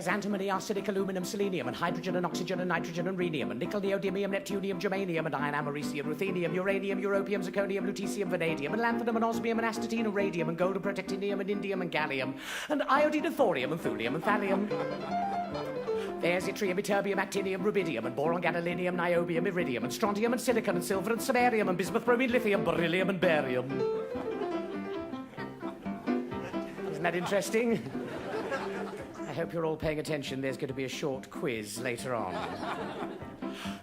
There's antimony, arsenic, aluminum, selenium, and hydrogen and oxygen and nitrogen and rhenium, and nickel, neodymium, neptunium, germanium, and iron, americium, ruthenium, uranium, europium, zirconium, lutetium, vanadium, and lanthanum, and osmium, and astatine, and radium, and gold, and protactinium, and indium, and gallium, and iodine, and thorium, and thulium, and thallium. There's yttrium, ytterbium, actinium, rubidium, and boron, gadolinium, niobium, iridium, and strontium, and silicon, and silver, and samarium, and bismuth, bromine, lithium, beryllium, and barium. Isn't that interesting? I hope you're all paying attention. There's going to be a short quiz later on.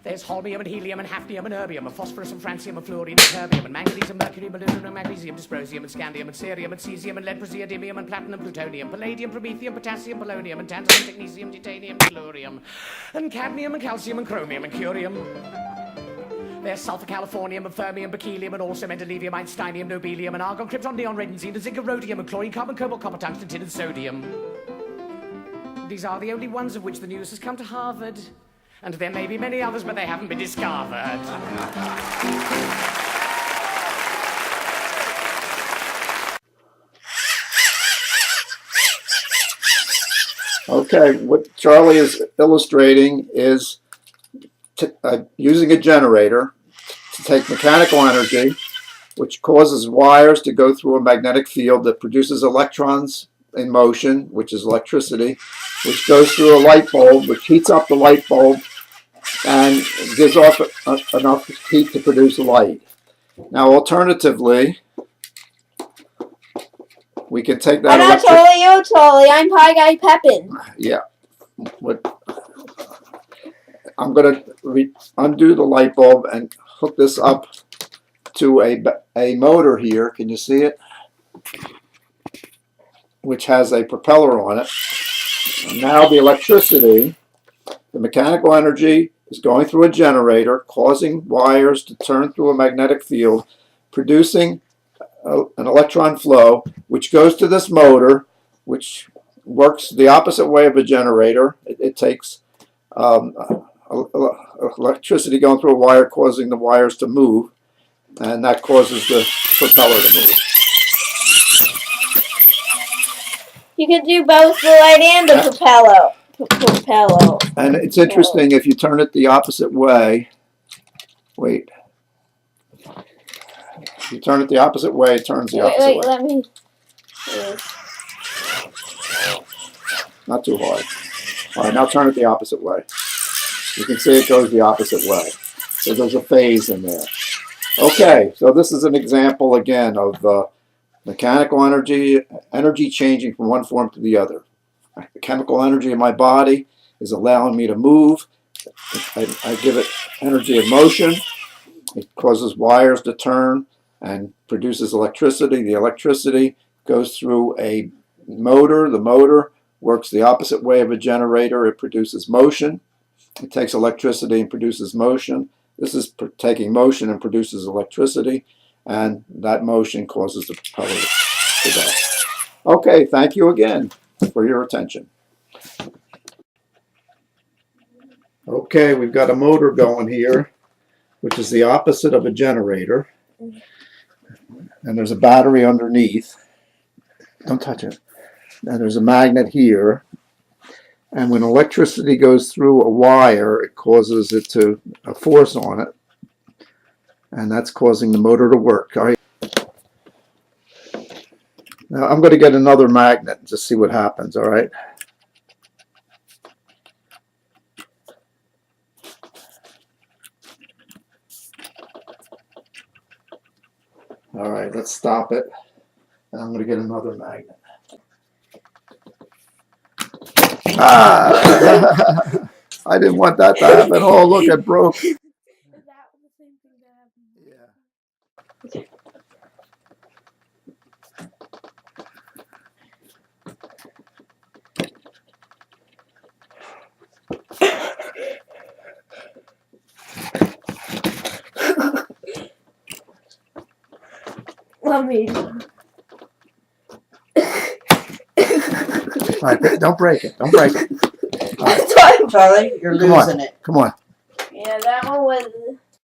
There's holmium and helium and hafnium and erbium and phosphorus and francium and fluorine and terbium and manganese and mercury, molybdenum and magnesium, dysprosium and scandium and cerium and cesium and lead, praseodymium and platinum, plutonium, palladium, promethium, potassium, polonium and tantalum, technetium, titanium, tellurium and cadmium and calcium and chromium and curium. There's sulfur, californium, and fermium, berkelium, and also mendelevium, einsteinium, nobelium, and argon, krypton, neon, redenzine, and zinc, and rhodium, and chlorine, carbon, cobalt, copper, tungsten, tin, and sodium. These are the only ones of which the news has come to Harvard. And there may be many others, but they haven't been discovered. Okay, what Charlie is illustrating is using a generator to take mechanical energy, which causes wires to go through a magnetic field that produces electrons in motion, which is electricity, which goes through a light bulb, which heats up the light bulb and gives off enough heat to produce light. Now, alternatively, we can take that. I'm not Charlie, you Charlie. I'm Pie Guy Pepin. Yeah. I'm going to undo the light bulb and hook this up to a motor here. Can you see it? Which has a propeller on it. And now the electricity, the mechanical energy, is going through a generator, causing wires to turn through a magnetic field, producing an electron flow, which goes to this motor, which works the opposite way of a generator. It takes electricity going through a wire, causing the wires to move, and that causes the propeller to move. You can do both the light and the propeller. And it's interesting, if you turn it the opposite way, wait. If you turn it the opposite way, it turns the opposite way. Let me. Not too hard. All right, now turn it the opposite way. You can see it goes the opposite way. So there's a phase in there. Okay, so this is an example again of mechanical energy changing from one form to the other. The chemical energy in my body is allowing me to move. I give it energy of motion. It causes wires to turn and produces electricity. The electricity goes through a motor. The motor works the opposite way of a generator. It produces motion. It takes electricity and produces motion. This is taking motion and produces electricity, and that motion causes the propeller to go. Okay, thank you again for your attention. Okay, we've got a motor going here, which is the opposite of a generator. And there's a battery underneath. Don't touch it. And there's a magnet here. And when electricity goes through a wire, it causes it to a force on it. And that's causing the motor to work. All right. Now I'm going to get another magnet to see what happens, all right? All right, let's stop it. And I'm going to get another magnet. Ah! I didn't want that to happen. Oh, look, it broke. Is that the same thing that happened? Yeah. Let me. All right, don't break it. Don't break it. All right. Charlie, you're losing it. Come on. Yeah, that one was